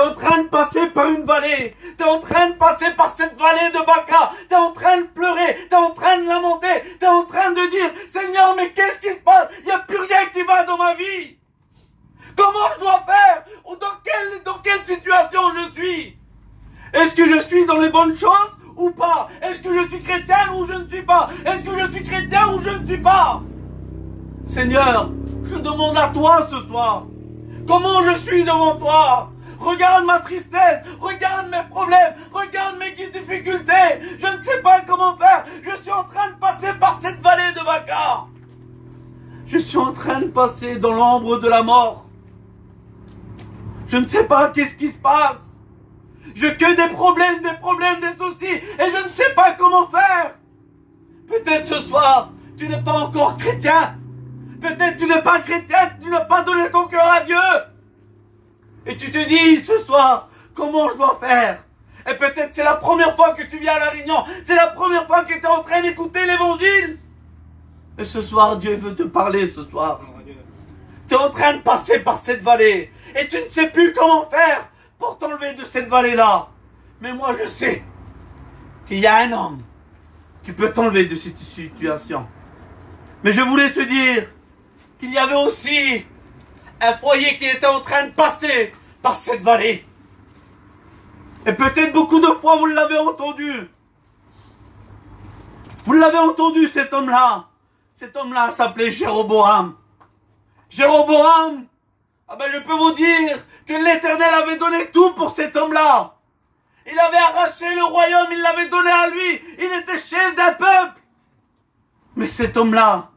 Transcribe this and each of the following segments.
en train de passer par une vallée. Tu es en train de passer par cette vallée de Baca. Tu es en train de pleurer. Tu es en train de lamenter. Tu es en train de dire, Seigneur, mais qu'est-ce qui se passe? Il n'y a plus rien qui va dans ma vie. Comment je dois faire? Dans quelle situation je suis? Est-ce que je suis dans les bonnes choses ou pas? Est-ce que je suis chrétien ou je ne suis pas? Est-ce que je suis chrétien ou je ne suis pas? Seigneur, je demande à toi ce soir. Comment je suis devant toi? Regarde ma tristesse, regarde mes problèmes, regarde mes difficultés. Je ne sais pas comment faire. Je suis en train de passer par cette vallée de Baca. Je suis en train de passer dans l'ombre de la mort. Je ne sais pas qu'est-ce qui se passe. Je que des problèmes, des soucis, et je ne sais pas comment faire. Peut-être ce soir, tu n'es pas encore chrétien. Peut-être tu n'es pas chrétien, tu n'as pas donné ton cœur à Dieu. Et tu te dis ce soir, comment je dois faire? Et peut-être c'est la première fois que tu viens à La Réunion. C'est la première fois que tu es en train d'écouter l'évangile. Et ce soir, Dieu veut te parler ce soir. Tu es en train de passer par cette vallée. Et tu ne sais plus comment faire pour t'enlever de cette vallée-là. Mais moi je sais qu'il y a un homme qui peut t'enlever de cette situation. Mais je voulais te dire qu'il y avait aussi un foyer qui était en train de passer par cette vallée. Et peut-être beaucoup de fois vous l'avez entendu. Vous l'avez entendu, cet homme-là. Cet homme-là s'appelait Jéroboam. Jéroboam, ah ben je peux vous dire que l'Éternel avait donné tout pour cet homme-là. Il avait arraché le royaume, il l'avait donné à lui. Il était chef d'un peuple. Mais cet homme-là,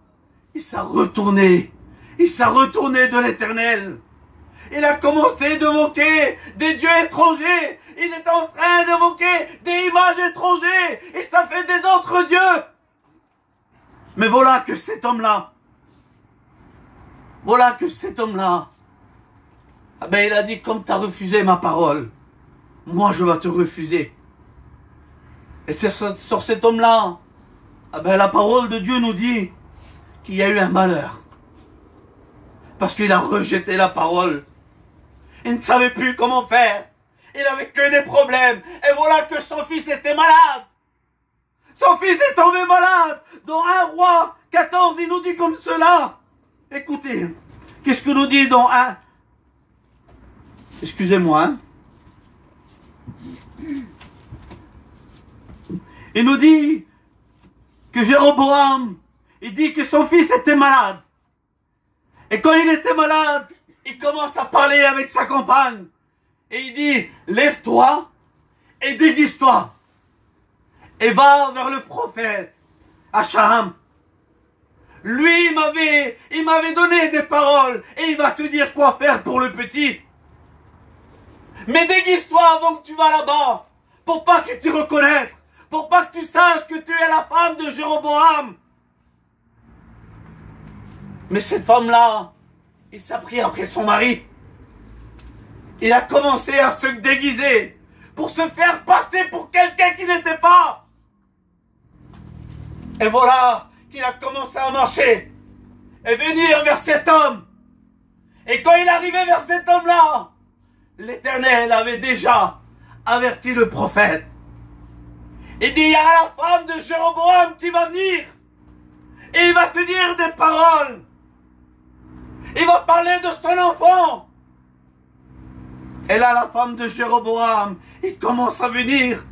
il s'est retourné. Il s'est retourné de l'Éternel. Il a commencé d'évoquer des dieux étrangers. Il est en train d'évoquer des images étrangères. Et ça fait des autres dieux. Mais voilà que cet homme-là, ah ben il a dit, comme tu as refusé ma parole, moi je vais te refuser. Et sur cet homme-là, ah ben la parole de Dieu nous dit qu'il y a eu un malheur. Parce qu'il a rejeté la parole. Il ne savait plus comment faire. Il avait que des problèmes. Et voilà que son fils était malade. Son fils est tombé malade. Dans 1 Roi 14, il nous dit comme cela. Écoutez, qu'est-ce que nous dit dans 1? Excusez-moi. Hein? Il nous dit que Jéroboam, il dit que son fils était malade. Et quand il était malade, il commence à parler avec sa compagne. Et il dit, lève-toi et déguise-toi. Et va vers le prophète, Acham. Lui, il m'avait donné des paroles. Et il va te dire quoi faire pour le petit. Mais déguise-toi avant que tu vas là-bas. Pour pas que tu reconnaisses. Pour pas que tu saches que tu es la femme de Jéroboam. Mais cette femme-là, il s'est pris après son mari. Il a commencé à se déguiser pour se faire passer pour quelqu'un qui n'était pas. Et voilà qu'il a commencé à marcher et venir vers cet homme. Et quand il arrivait vers cet homme-là, l'Éternel avait déjà averti le prophète. Il dit, il y a la femme de Jéroboam qui va venir. Et il va te dire des paroles. Il va parler de son enfant. Et là, la femme de Jéroboam, il commence à venir.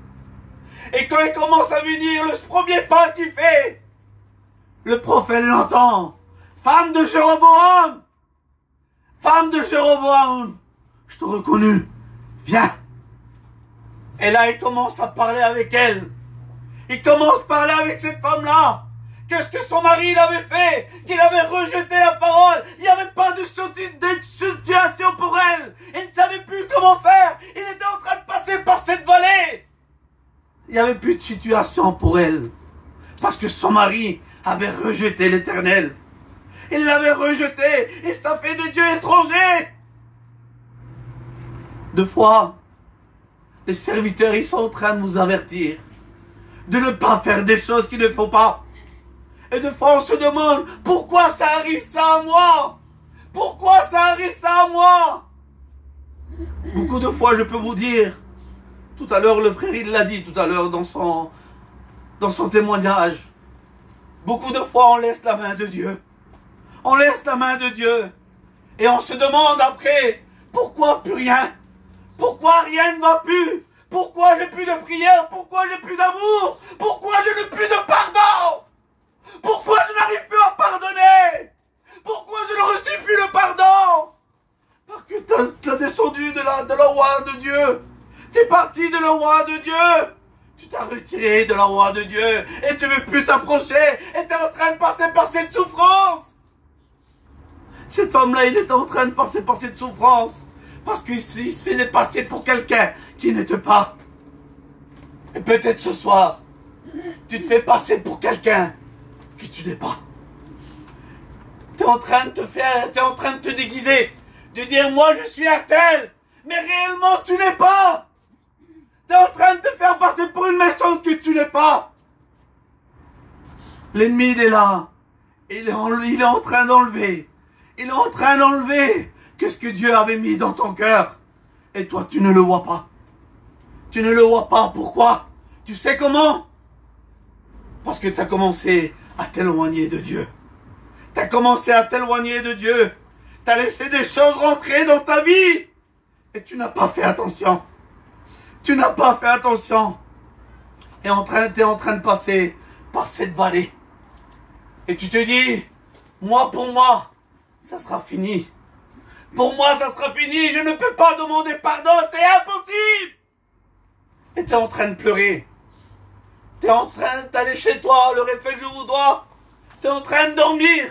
Et quand il commence à venir, le premier pas qu'il fait, le prophète l'entend. Femme de Jéroboam, je te reconnus, viens. Et là, il commence à parler avec elle. Il commence à parler avec cette femme-là. Qu'est-ce que son mari il avait fait? Qu'il avait rejeté la parole. Il n'y avait pas de situation pour elle. Il ne savait plus comment faire. Il était en train de passer par cette vallée. Il n'y avait plus de situation pour elle. Parce que son mari avait rejeté l'Éternel. Il l'avait rejeté. Il s'est fait des dieux étrangers. Deux fois, les serviteurs, ils sont en train de vous avertir de ne pas faire des choses qu'il ne faut pas. Et de fois, on se demande, pourquoi ça arrive ça à moi? Pourquoi ça arrive ça à moi? Beaucoup de fois, je peux vous dire, tout à l'heure, le frère, il l'a dit tout à l'heure dans son témoignage. Beaucoup de fois, on laisse la main de Dieu. On laisse la main de Dieu. Et on se demande après, pourquoi plus rien? Pourquoi rien ne va plus? Pourquoi j'ai plus de prière? Pourquoi j'ai plus d'amour? Pourquoi je n'ai plus de pardon? Pourquoi je n'arrive plus à pardonner? Pourquoi je ne reçois plus le pardon? Parce que tu as descendu de la roi de Dieu. Tu es parti de la roi de Dieu. Tu t'as retiré de la roi de Dieu. Et tu ne veux plus t'approcher. Et tu es en train de passer par cette souffrance. Cette femme-là, il était en train de passer par cette souffrance. Parce qu'il se faisait passer pour quelqu'un qui n'était pas. Et peut-être ce soir, tu te fais passer pour quelqu'un que tu n'es pas. Tu es en train de tu es en train de te déguiser. De dire, moi je suis un tel. Mais réellement, tu n'es pas. Tu es en train de te faire passer pour une méchante que tu n'es pas. L'ennemi, il est là. Il est en train d'enlever. Il est en train d'enlever que ce que Dieu avait mis dans ton cœur. Et toi, tu ne le vois pas. Tu ne le vois pas. Pourquoi? Tu sais comment? Parce que tu as commencé à t'éloigner de Dieu. Tu as commencé à t'éloigner de Dieu. Tu as laissé des choses rentrer dans ta vie. Et tu n'as pas fait attention. Tu n'as pas fait attention. Et tu es en train de passer par cette vallée. Et tu te dis, pour moi, ça sera fini. Pour moi, ça sera fini. Je ne peux pas demander pardon. C'est impossible. Et tu es en train de pleurer. Tu es en train d'aller chez toi. Le respect que je vous dois. Tu es en train de dormir.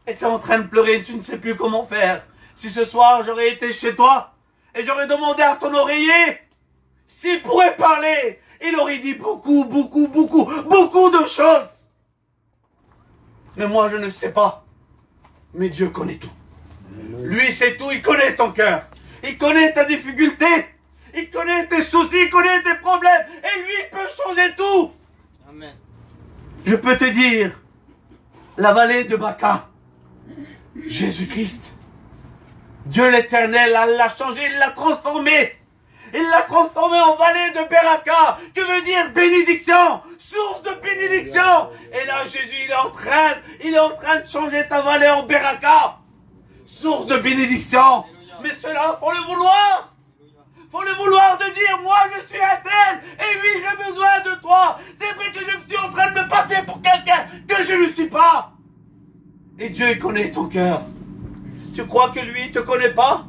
Et tu es en train de pleurer. Tu ne sais plus comment faire. Si ce soir, j'aurais été chez toi. Et j'aurais demandé à ton oreiller. S'il pourrait parler. Il aurait dit beaucoup de choses. Mais moi, je ne sais pas. Mais Dieu connaît tout. Lui, c'est tout. Il connaît ton cœur. Il connaît ta difficulté. Il connaît tes soucis. Il connaît tes problèmes. Et lui, il peut changer tout. Amen. Je peux te dire, la vallée de Baca, Jésus-Christ, Dieu l'Éternel, l'a changé, il l'a transformé. Il l'a transformé en vallée de Beraka, que veut dire bénédiction, source de bénédiction. Et là, Jésus, il est en train de changer ta vallée en Beraka, source de bénédiction. Mais cela, faut le vouloir. Faut le vouloir de dire, moi, je suis un tel, et oui, j'ai besoin de toi. C'est vrai que je suis en train de me passer pour quelqu'un que je ne suis pas. Et Dieu, il connaît ton cœur. Tu crois que lui, il te connaît pas?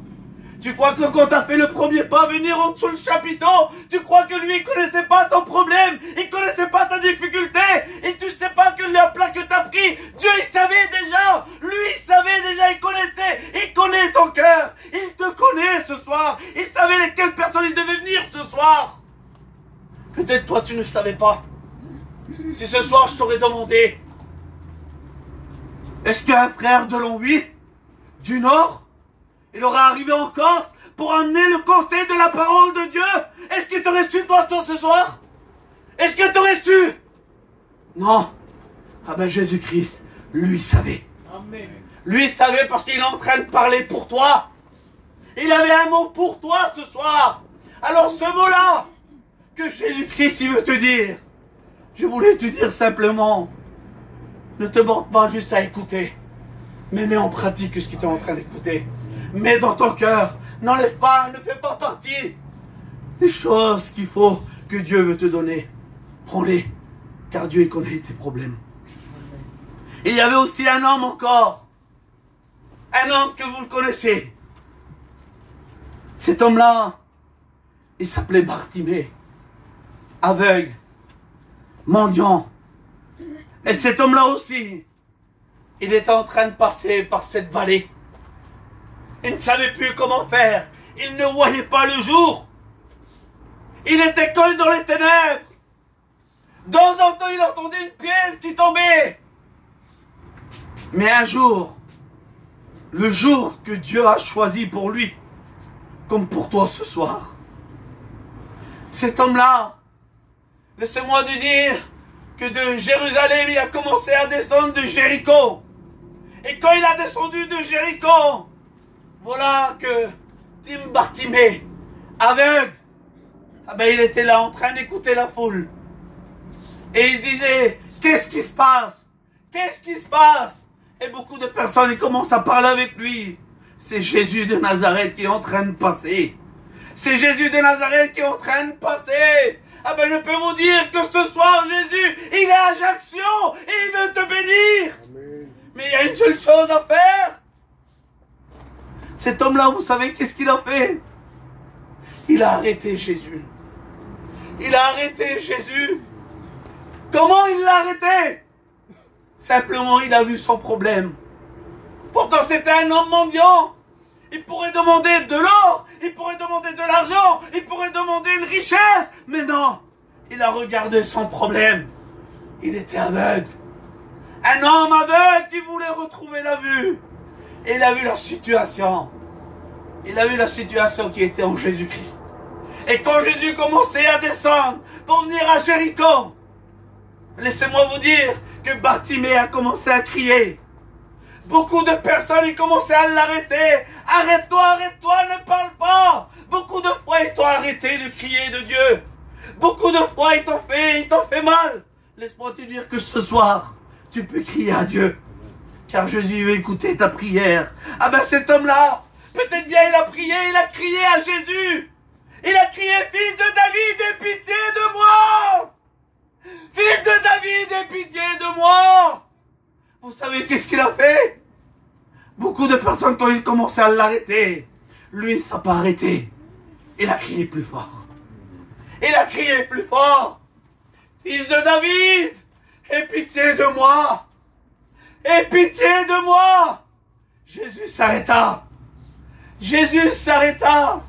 Tu crois que quand tu as fait le premier pas, venir en dessous le chapiteau, tu crois que lui, il connaissait pas ton problème, il connaissait pas ta difficulté, et tu sais pas que le plat que tu as pris, Dieu, il savait déjà, lui, il savait déjà, il connaissait, il connaît ton cœur, il te connaît ce soir, il savait lesquelles personnes il devait venir ce soir. Peut-être toi, tu ne savais pas. Si ce soir, je t'aurais demandé, est-ce qu'un frère de Longwy, du Nord, il aurait arrivé en Corse pour amener le conseil de la parole de Dieu? Est-ce que tu aurais su, pasteur, ce soir? Est-ce que tu aurais su? Non. Ah ben Jésus-Christ, lui savait. Amen. Lui savait parce qu'il est en train de parler pour toi. Il avait un mot pour toi ce soir. Alors ce mot-là, que Jésus-Christ il veut te dire, je voulais te dire simplement, ne te borne pas juste à écouter, mais mets en pratique ce que tu es en train d'écouter. Mets dans ton cœur, n'enlève pas, ne fais pas partie des choses qu'il faut que Dieu veut te donner. Prends-les, car Dieu il connaît tes problèmes. Il y avait aussi un homme encore, un homme que vous le connaissez. Cet homme-là, il s'appelait Bartimée, aveugle, mendiant. Et cet homme-là aussi, il était en train de passer par cette vallée. Il ne savait plus comment faire. Il ne voyait pas le jour. Il était collé dans les ténèbres. De temps en temps, il entendait une pièce qui tombait. Mais un jour, le jour que Dieu a choisi pour lui, comme pour toi ce soir, cet homme-là, laissez-moi te dire que de Jérusalem, il a commencé à descendre de Jéricho. Et quand il a descendu de Jéricho, voilà que Bartimée, aveugle, ah ben, il était là en train d'écouter la foule. Et il disait, qu'est-ce qui se passe? Qu'est-ce qui se passe? Et beaucoup de personnes, ils commencent à parler avec lui. C'est Jésus de Nazareth qui est en train de passer. C'est Jésus de Nazareth qui est en train de passer. Ah ben, je peux vous dire que ce soir, Jésus, il est à Ajaccio et il veut te bénir. Amen. Mais il y a une seule chose à faire. Cet homme-là, vous savez qu'est-ce qu'il a fait? Il a arrêté Jésus. Il a arrêté Jésus. Comment il l'a arrêté? Simplement, il a vu son problème. Pourtant, c'était un homme mendiant. Il pourrait demander de l'or, il pourrait demander de l'argent, il pourrait demander une richesse. Mais non, il a regardé son problème. Il était aveugle. Un homme aveugle qui voulait retrouver la vue. Et il a vu la situation. Il a vu la situation qui était en Jésus-Christ. Et quand Jésus commençait à descendre pour venir à Jéricho, laissez-moi vous dire que Bartimée a commencé à crier. Beaucoup de personnes, ils commençaient à l'arrêter. Arrête-toi, arrête-toi, ne parle pas. Beaucoup de fois, ils t'ont arrêté de crier de Dieu. Beaucoup de fois, ils t'ont fait mal. Laisse-moi te dire que ce soir, tu peux crier à Dieu. Car Jésus veut écouter ta prière. Ah ben cet homme-là, peut-être bien il a prié, il a crié à Jésus. Il a crié, fils de David, aie pitié de moi. Fils de David, aie pitié de moi. Vous savez qu'est-ce qu'il a fait? Beaucoup de personnes, quand ils commençaient à l'arrêter, lui, ça n'a pas arrêté. Il a crié plus fort. Il a crié plus fort. Fils de David, aie pitié de moi. Aie pitié de moi. Jésus s'arrêta. Jésus s'arrêta.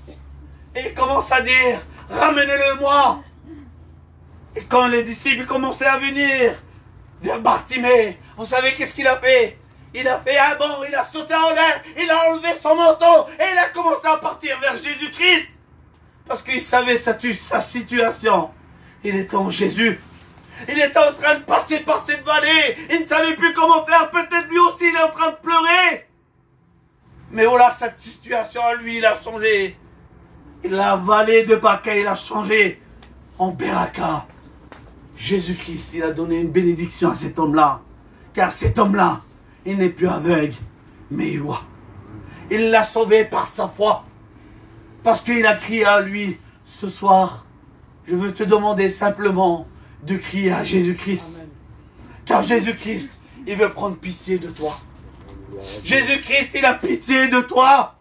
Et il commence à dire, ramenez-le-moi. Et quand les disciples commençaient à venir vers Bartimée, vous savez qu'est-ce qu'il a fait? Il a fait un bond, il a sauté en l'air, il a enlevé son manteau et il a commencé à partir vers Jésus-Christ. Parce qu'il savait sa situation. Il était en Jésus. Il était en train de passer par cette vallée. Il ne savait plus comment faire. Peut-être lui aussi il est en train de pleurer. Mais voilà, cette situation à lui, il a changé. La vallée de Baca, il a changé en Beraka. Jésus-Christ, il a donné une bénédiction à cet homme-là. Car cet homme-là, il n'est plus aveugle, mais il voit. Il l'a sauvé par sa foi. Parce qu'il a crié à lui, ce soir, je veux te demander simplement de crier à Jésus-Christ. Car Jésus-Christ, il veut prendre pitié de toi. Jésus-Christ, il a pitié de toi.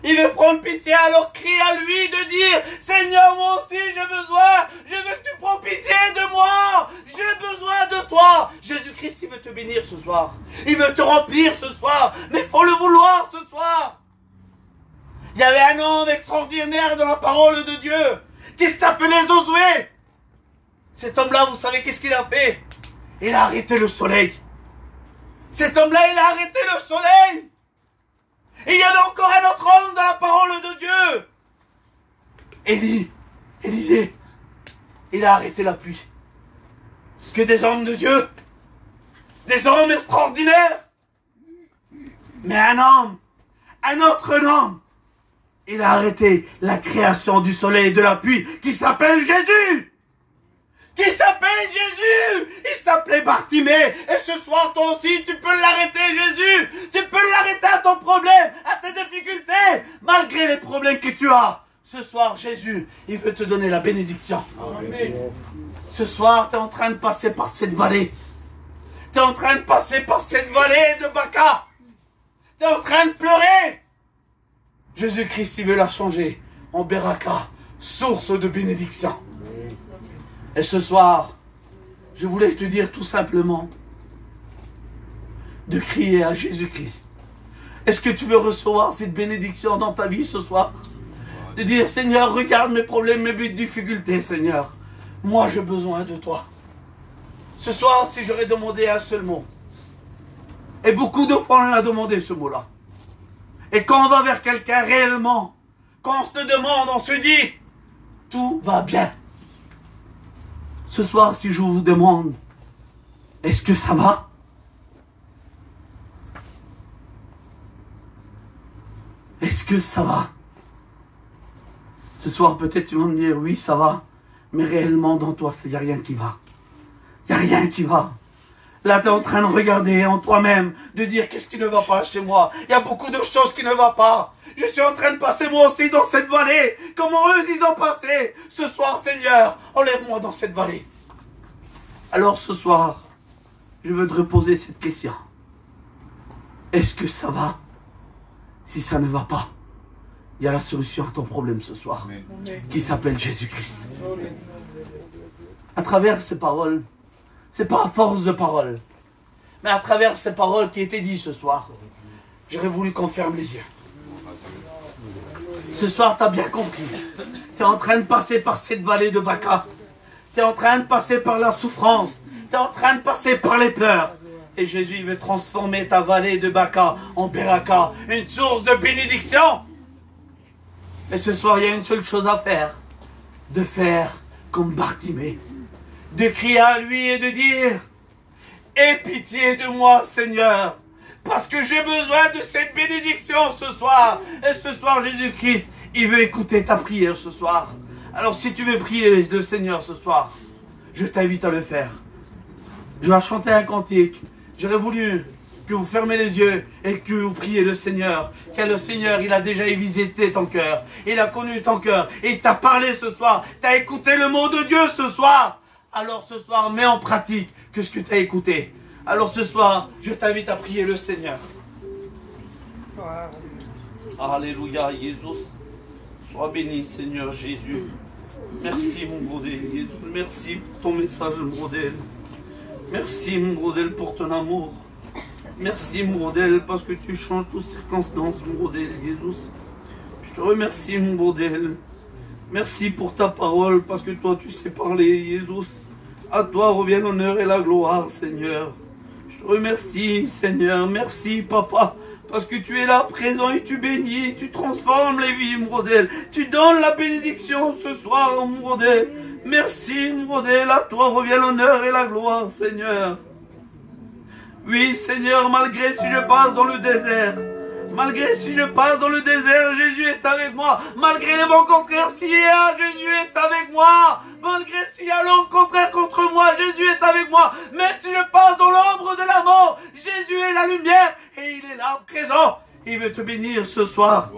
Il veut prendre pitié, alors crie à lui de dire, Seigneur, moi aussi j'ai besoin, je veux que tu prends pitié de moi, j'ai besoin de toi. Jésus-Christ, il veut te bénir ce soir, il veut te remplir ce soir, mais il faut le vouloir ce soir. Il y avait un homme extraordinaire dans la parole de Dieu, qui s'appelait Josué. Cet homme-là, vous savez qu'est-ce qu'il a fait? Il a arrêté le soleil. Cet homme-là, il a arrêté le soleil. Et il y avait encore un autre homme dans la parole de Dieu. Élisée, il a arrêté la pluie. Que des hommes de Dieu, des hommes extraordinaires. Mais un autre homme, il a arrêté la création du soleil et de la pluie qui s'appelle Jésus. Qui s'appelle Jésus. Il s'appelait Bartimée. Et ce soir, toi aussi, tu peux l'arrêter, Jésus. Tu peux l'arrêter à ton problème, à tes difficultés, malgré les problèmes que tu as. Ce soir, Jésus, il veut te donner la bénédiction. Amen. Ce soir, tu es en train de passer par cette vallée. Tu es en train de passer par cette vallée de Baca. Tu es en train de pleurer. Jésus-Christ, il veut la changer en Beraka, source de bénédiction. Et ce soir, je voulais te dire tout simplement de crier à Jésus-Christ. Est-ce que tu veux recevoir cette bénédiction dans ta vie ce soir? De dire, Seigneur, regarde mes problèmes, mes difficultés, Seigneur. Moi, j'ai besoin de toi. Ce soir, si j'aurais demandé un seul mot, et beaucoup de fois on a demandé ce mot-là, et quand on va vers quelqu'un réellement, quand on se demande, on se dit, tout va bien. Ce soir, si je vous demande, est-ce que ça va? Est-ce que ça va? Ce soir, peut-être tu vas me dire, oui, ça va. Mais réellement, dans toi, il n'y a rien qui va. Il n'y a rien qui va. Là, tu es en train de regarder en toi-même, de dire, qu'est-ce qui ne va pas chez moi? Il y a beaucoup de choses qui ne vont pas. Je suis en train de passer moi aussi dans cette vallée. Comment eux, ils ont passé? Ce soir, Seigneur, enlève-moi dans cette vallée. Alors, ce soir, je veux te reposer cette question. Est-ce que ça va? Si ça ne va pas, il y a la solution à ton problème ce soir, qui s'appelle Jésus-Christ. À travers ces paroles, c'est pas à force de paroles, mais à travers ces paroles qui étaient dites ce soir, j'aurais voulu qu'on ferme les yeux. Ce soir, tu as bien compris. Tu es en train de passer par cette vallée de Baca. Tu es en train de passer par la souffrance. Tu es en train de passer par les pleurs. Et Jésus veut transformer ta vallée de Baca en Beraka, une source de bénédiction. Et ce soir, il y a une seule chose à faire. De faire comme Bartimée. De crier à lui et de dire, aie pitié de moi, Seigneur. Parce que j'ai besoin de cette bénédiction ce soir. Et ce soir, Jésus-Christ, il veut écouter ta prière ce soir. Alors si tu veux prier le Seigneur ce soir, je t'invite à le faire. Je vais chanter un cantique. J'aurais voulu que vous fermez les yeux et que vous priez le Seigneur. Car le Seigneur, il a déjà visité ton cœur. Il a connu ton cœur. Et il t'a parlé ce soir. Tu as écouté le mot de Dieu ce soir. Alors ce soir, mets en pratique que ce que tu as écouté. Alors ce soir, je t'invite à prier le Seigneur. Alléluia, Jésus. Sois béni, Seigneur Jésus. Merci, mon brodel, Jésus. Merci pour ton message, mon brodel. Merci, mon brodel, pour ton amour. Merci, mon brodel, parce que tu changes toutes circonstances, mon brodel, Jésus. Je te remercie, mon brodel. Merci pour ta parole, parce que toi, tu sais parler, Jésus. À toi revient l'honneur et la gloire, Seigneur. Je te remercie, Seigneur. Merci, Papa, parce que tu es là, présent, et tu bénis, tu transformes les vies, mon brodel. Tu donnes la bénédiction ce soir, mon brodel. Merci, mon brodel. À toi revient l'honneur et la gloire, Seigneur. Oui, Seigneur, malgré si je passe dans le désert, malgré si je passe dans le désert, Jésus est avec moi. Malgré les vents contraires, s'il y a, Jésus est avec moi. Malgré s'il y a l'ombre contraire contre moi, Jésus est avec moi. Même si je passe dans l'ombre de la mort, Jésus est la lumière et il est là présent. Il veut te bénir ce soir.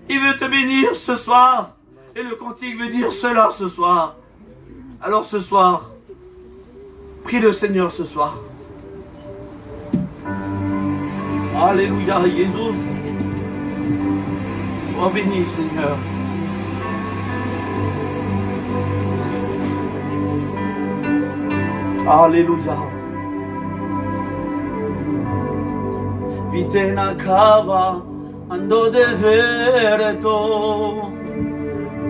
Il veut te bénir ce soir. Et le cantique veut dire cela ce soir. Alors ce soir, prie le Seigneur ce soir. Alléluia, Jésus. Sois béni, Seigneur. Alléluia. Vite na cava, ando deserto.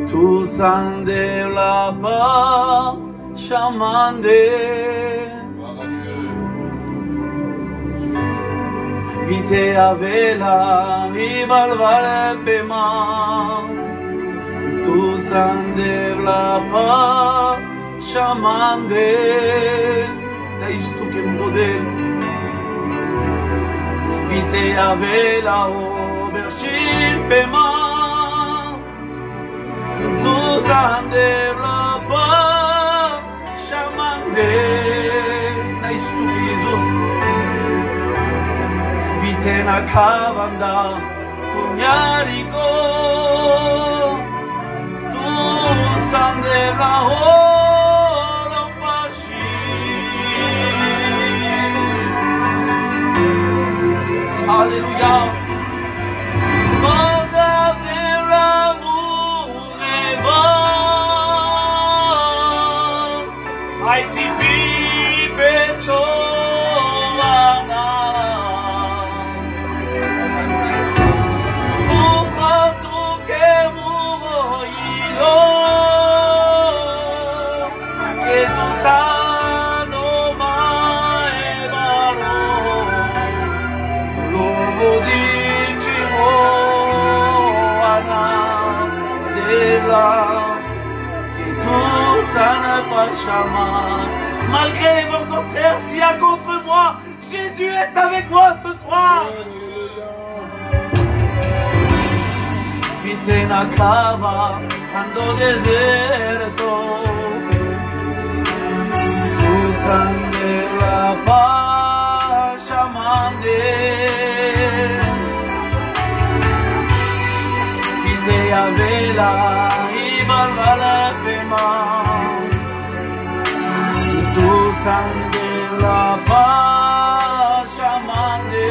Tu sande la pa, chamande. Vite a vela, i balvale pema. Tu sande la pa, chamande. Da isto que mode. Vite a vela, o berchin pema. Tu sande la pa, chamande. Da isto que Jesus. Vite na cavanda, tu nyariko, tu sande la hora pashi. Alléluia. Moza de l'amour et vos, Haïti pipecho. Malgré les vents contraires, s'il y a contre moi, Jésus est avec moi ce soir. vite nakava ando deserto Susan della fascia mande vite a vela i balvala fema Susan della fascia mande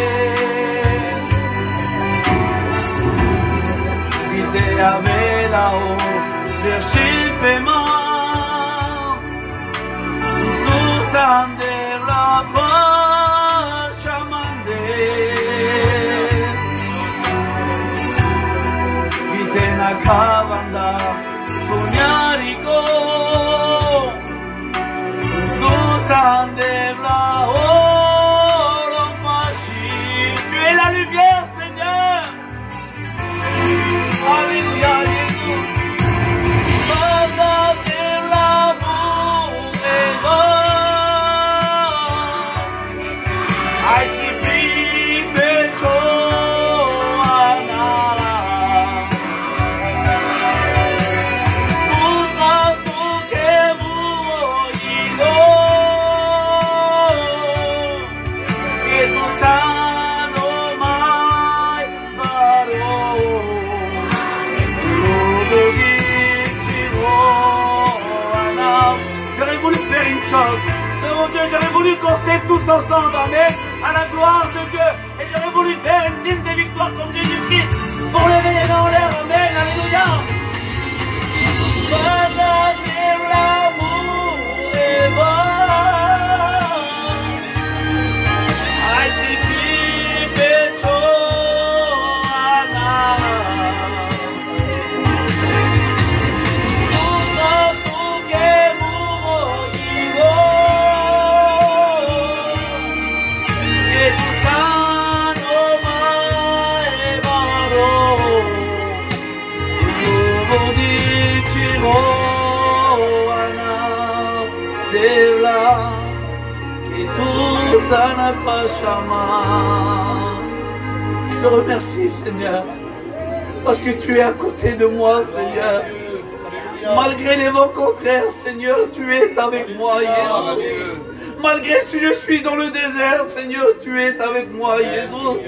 vite a vela o verschippema Susan della fascia mande vite na cavanda pugnarico Susan della oro fasci tu es la lumière Seigneur Alléluia Jésus Papa de l'amour et I see people Devant Dieu, j'aurais voulu qu'on se lève tous ensemble, amen, à la gloire de Dieu. Et j'aurais voulu faire une signe de victoire comme Jésus-Christ pour lever les mains en l'air, amen, alléluia. Voilà de l'amour est bon. I see people Je te remercie, Seigneur, parce que tu es à côté de moi, Seigneur. Malgré les vents contraires, Seigneur, tu es avec moi, Jésus. Malgré si je suis dans le désert, Seigneur, tu es avec moi, Jésus.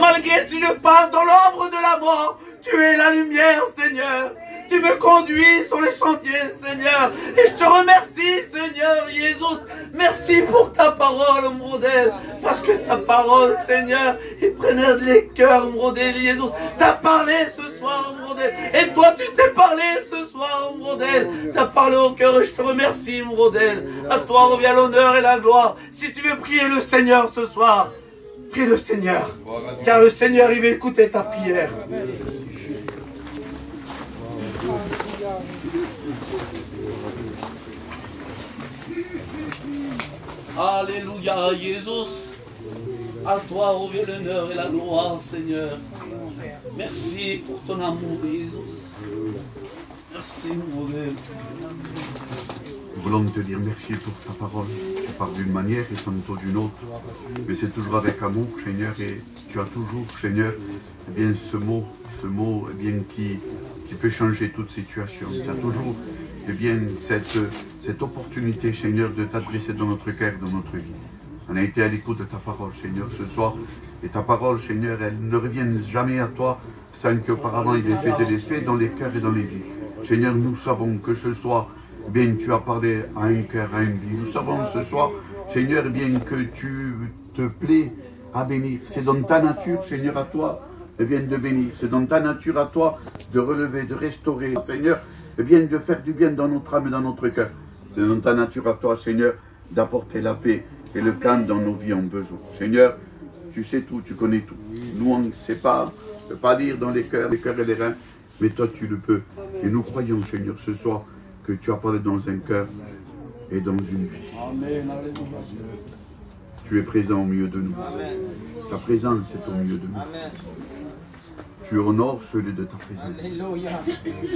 Malgré si je passe dans l'ombre de la mort, tu es la lumière, Seigneur. Tu me conduis sur les chantiers, Seigneur. Et je te remercie, Seigneur Jésus. Merci pour ta parole, mon modèle. Parce que ta parole, Seigneur, il prenait les cœurs, mon modèle, Jésus. T'as parlé ce soir, mon modèle. Et toi, tu sais parler ce soir, mon modèle. T'as parlé au cœur et je te remercie, mon modèle. À toi revient l'honneur et la gloire. Si tu veux prier le Seigneur ce soir, prie le Seigneur. Car le Seigneur, il va écouter ta prière. Alléluia, Jésus. À toi revient l'honneur et la gloire, Seigneur. Merci pour ton amour, Jésus. Merci, mon Dieu. Nous voulons te dire merci pour ta parole. Tu parles d'une manière et tantôt d'une autre. Mais c'est toujours avec amour, Seigneur. Et tu as toujours, Seigneur, eh bien, ce mot eh bien, qui peut changer toute situation. Tu as toujours eh bien, cette opportunité, Seigneur, de t'adresser dans notre cœur, dans notre vie. On a été à l'écoute de ta parole, Seigneur, ce soir. Et ta parole, Seigneur, elle ne revient jamais à toi sans qu'auparavant il ait fait de l'effet dans les cœurs et dans les vies. Seigneur, nous savons que ce soir, bien, tu as parlé à un cœur, à une vie. Nous savons ce soir, Seigneur, bien, que tu te plais à bénir. C'est dans ta nature, Seigneur, à toi, eh bien, de bénir. C'est dans ta nature à toi de relever, de restaurer, Seigneur, eh bien, de faire du bien dans notre âme et dans notre cœur. C'est dans ta nature à toi, Seigneur, d'apporter la paix et le calme dans nos vies en besoin. Seigneur, tu sais tout, tu connais tout. Nous, on ne sait pas, on ne peut pas lire dans les cœurs et les reins, mais toi, tu le peux. Et nous croyons, Seigneur, ce soir, que tu as parlé dans un cœur et dans une vie. Tu es présent au milieu de nous. Ta présence est au milieu de nous. Tu honores celui de ta présence.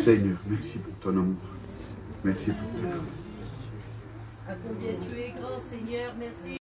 Seigneur, merci pour ton amour. Merci pour ta grâce. À combien tu es grand, Seigneur, merci.